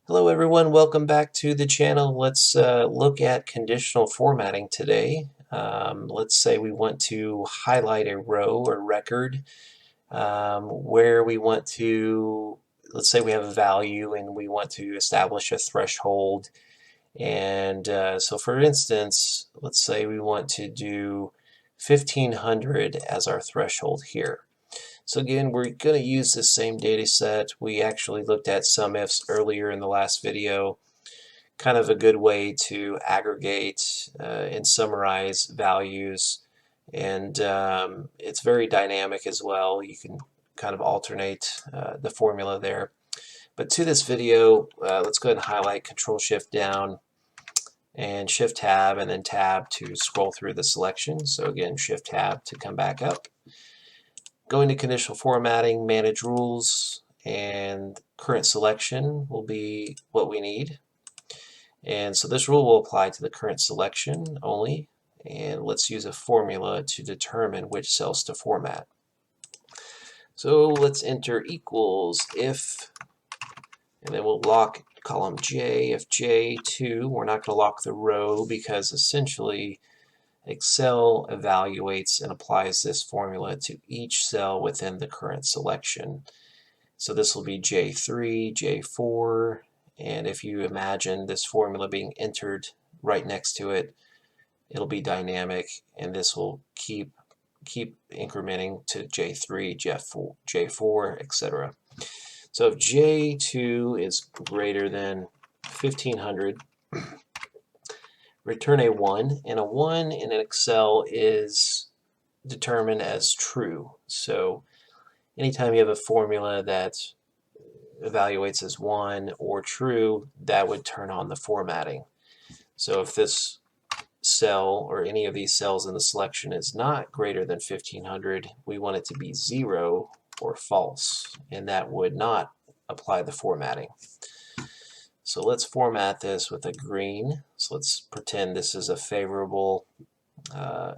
Hello everyone, welcome back to the channel. Let's look at conditional formatting today. Let's say we want to highlight a row or record where we want to, let's say we have a value and we want to establish a threshold. And so for instance, let's say we want to do 1500 as our threshold here. So again, we're going to use the same data set. We actually looked at sum ifs earlier in the last video. Kind of a good way to aggregate and summarize values. And it's very dynamic as well. You can kind of alternate the formula there. But to this video, let's go ahead and highlight Control-Shift down and Shift-Tab and then Tab to scroll through the selection. So again, Shift-Tab to come back up. Going to conditional formatting, manage rules, and current selection will be what we need. And so this rule will apply to the current selection only. And let's use a formula to determine which cells to format. So let's enter equals if, and then we'll lock column J. If J2, we're not going to lock the row because essentially Excel evaluates and applies this formula to each cell within the current selection. So this will be J3, J4, and if you imagine this formula being entered right next to it, it'll be dynamic, and this will keep incrementing to J3, J4, etc. So if J2 is greater than 1500, return a 1, and a 1 in an Excel is determined as true. So anytime you have a formula that evaluates as 1 or true, that would turn on the formatting. So if this cell or any of these cells in the selection is not greater than 1500, we want it to be 0 or false, and that would not apply the formatting. So let's format this with a green. So let's pretend this is a favorable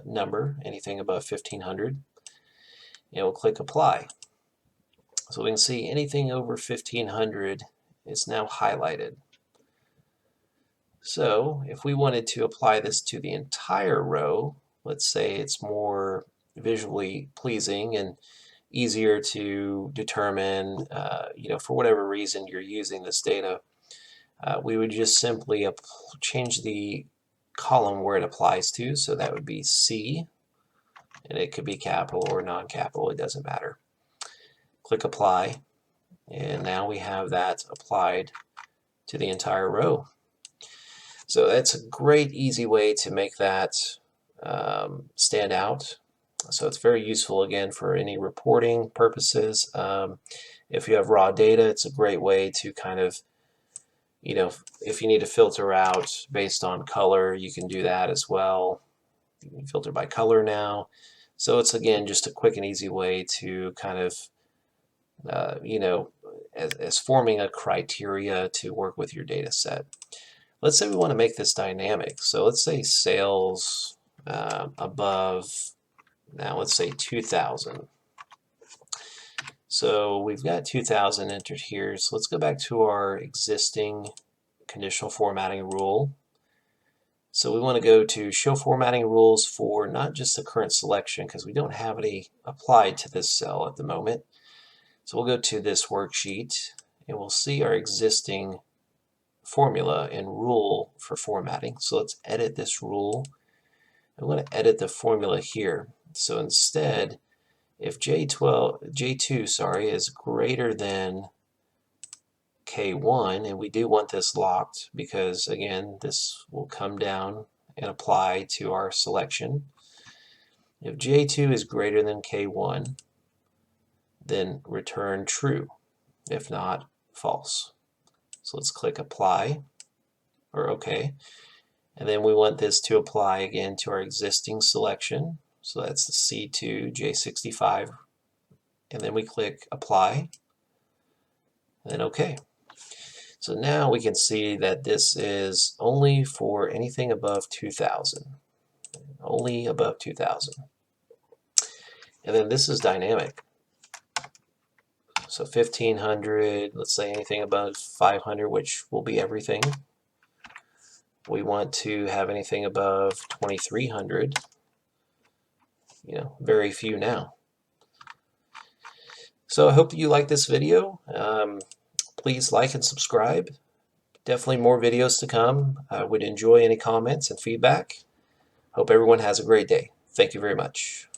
number, anything above 1500, and we'll click apply. So we can see anything over 1500 is now highlighted. So if we wanted to apply this to the entire row, let's say it's more visually pleasing and easier to determine, for whatever reason you're using this data, we would just simply change the column where it applies to. So that would be C, and it could be capital or non-capital, it doesn't matter. Click apply, and now we have that applied to the entire row. So that's a great, easy way to make that stand out. So it's very useful, again, for any reporting purposes. If you have raw data, it's a great way to kind of, if you need to filter out based on color, you can do that as well. You can filter by color now. So it's, again, just a quick and easy way to kind of, as forming a criteria to work with your data set. Let's say we want to make this dynamic. So let's say sales above, now let's say 2000. So we've got 2000 entered here. So let's go back to our existing conditional formatting rule. So we want to go to show formatting rules for not just the current selection, because we don't have any applied to this cell at the moment. So we'll go to this worksheet and we'll see our existing formula and rule for formatting. So let's edit this rule. I'm going to edit the formula here. So instead, if J2 is greater than K1, and we do want this locked because, again, this will come down and apply to our selection. If J2 is greater than K1, then return true. If not, false. So let's click apply, or OK. And then we want this to apply again to our existing selection. So that's the C2, J65. And then we click apply, and then OK. So now we can see that this is only for anything above 2000. Only above 2000. And then this is dynamic. So 1500, let's say anything above 500, which will be everything. We want to have anything above 2300. Very few now. So I hope that you like this video. Please like and subscribe. Definitely more videos to come. I would enjoy any comments and feedback. Hope everyone has a great day. Thank you very much.